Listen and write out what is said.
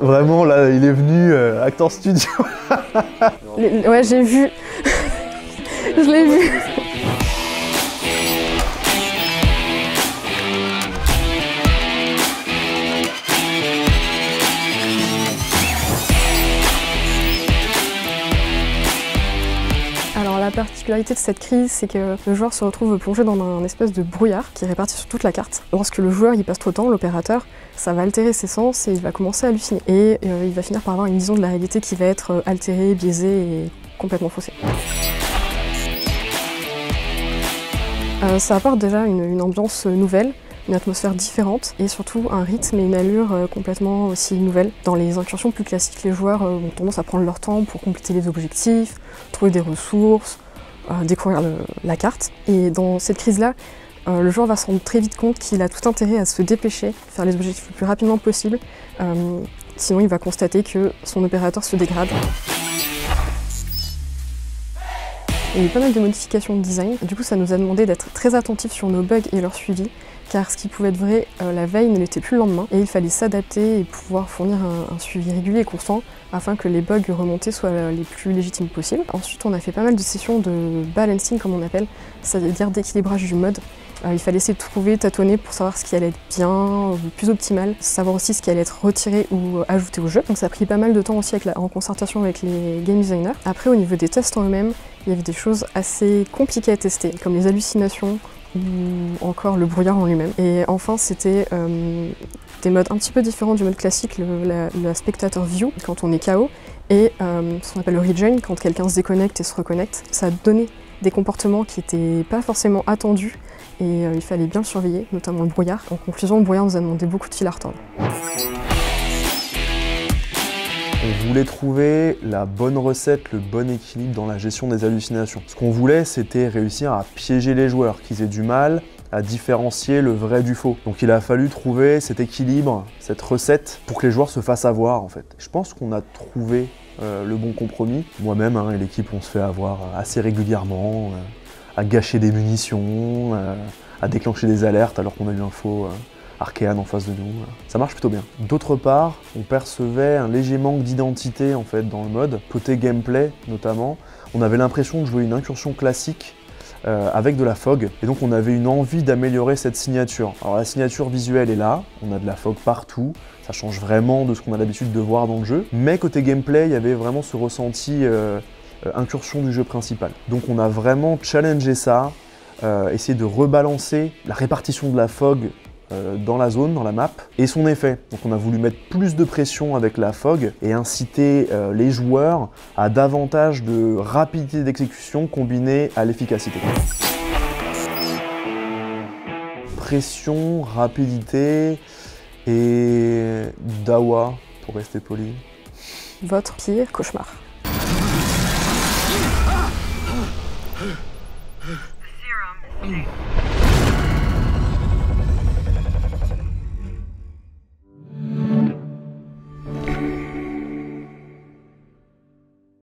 Vraiment, là, il est venu, Actor Studio. Ouais, j'ai vu. Je l'ai vu. Alors la particularité de cette crise, c'est que le joueur se retrouve plongé dans un espèce de brouillard qui est réparti sur toute la carte. Lorsque le joueur y passe trop de temps, l'opérateur, ça va altérer ses sens et il va commencer à halluciner. Et il va finir par avoir une vision de la réalité qui va être altérée, biaisée et complètement faussée. Ça apporte déjà une ambiance nouvelle, une atmosphère différente et surtout un rythme et une allure complètement aussi nouvelle. Dans les incursions plus classiques, les joueurs ont tendance à prendre leur temps pour compléter les objectifs, trouver des ressources, découvrir la carte. Et dans cette crise-là, le joueur va se rendre très vite compte qu'il a tout intérêt à se dépêcher, faire les objectifs le plus rapidement possible, sinon il va constater que son opérateur se dégrade. Il y a eu pas mal de modifications de design, du coup ça nous a demandé d'être très attentifs sur nos bugs et leur suivi, car ce qui pouvait être vrai la veille ne l'était plus le lendemain, et il fallait s'adapter et pouvoir fournir un suivi régulier et constant afin que les bugs remontés soient les plus légitimes possibles. Ensuite on a fait pas mal de sessions de balancing comme on appelle, c'est-à-dire d'équilibrage du mode. Il fallait essayer de trouver, tâtonner pour savoir ce qui allait être bien, le plus optimal, savoir aussi ce qui allait être retiré ou ajouté au jeu. Donc ça a pris pas mal de temps aussi en concertation avec les game designers. Après au niveau des tests en eux-mêmes, il y avait des choses assez compliquées à tester, comme les hallucinations ou encore le brouillard en lui-même. Et enfin c'était des modes un petit peu différents du mode classique, le spectator view quand on est KO, et ce qu'on appelle le rejoin quand quelqu'un se déconnecte et se reconnecte. Ça a donné des comportements qui n'étaient pas forcément attendus et il fallait bien le surveiller, notamment le brouillard. En conclusion, le brouillard nous a demandé beaucoup de fil à retordre. On voulait trouver la bonne recette, le bon équilibre dans la gestion des hallucinations. Ce qu'on voulait, c'était réussir à piéger les joueurs, qu'ils aient du mal à différencier le vrai du faux. Donc il a fallu trouver cet équilibre, cette recette, pour que les joueurs se fassent avoir en fait. Je pense qu'on a trouvé le bon compromis. Moi-même et l'équipe, on se fait avoir assez régulièrement, à gâcher des munitions, à déclencher des alertes alors qu'on a eu un faux Archéan en face de nous. Ça marche plutôt bien. D'autre part, on percevait un léger manque d'identité en fait dans le mode, côté gameplay notamment. On avait l'impression de jouer une incursion classique avec de la fog, et donc on avait une envie d'améliorer cette signature. Alors la signature visuelle est là, on a de la fog partout, ça change vraiment de ce qu'on a l'habitude de voir dans le jeu, mais côté gameplay, il y avait vraiment ce ressenti incursion du jeu principal. Donc on a vraiment challengé ça, essayé de rebalancer la répartition de la fog dans la zone, dans la map, et son effet. Donc on a voulu mettre plus de pression avec la fog et inciter les joueurs à davantage de rapidité d'exécution combinée à l'efficacité. Pression, rapidité et dawa, pour rester poli. Votre pire cauchemar. Serum is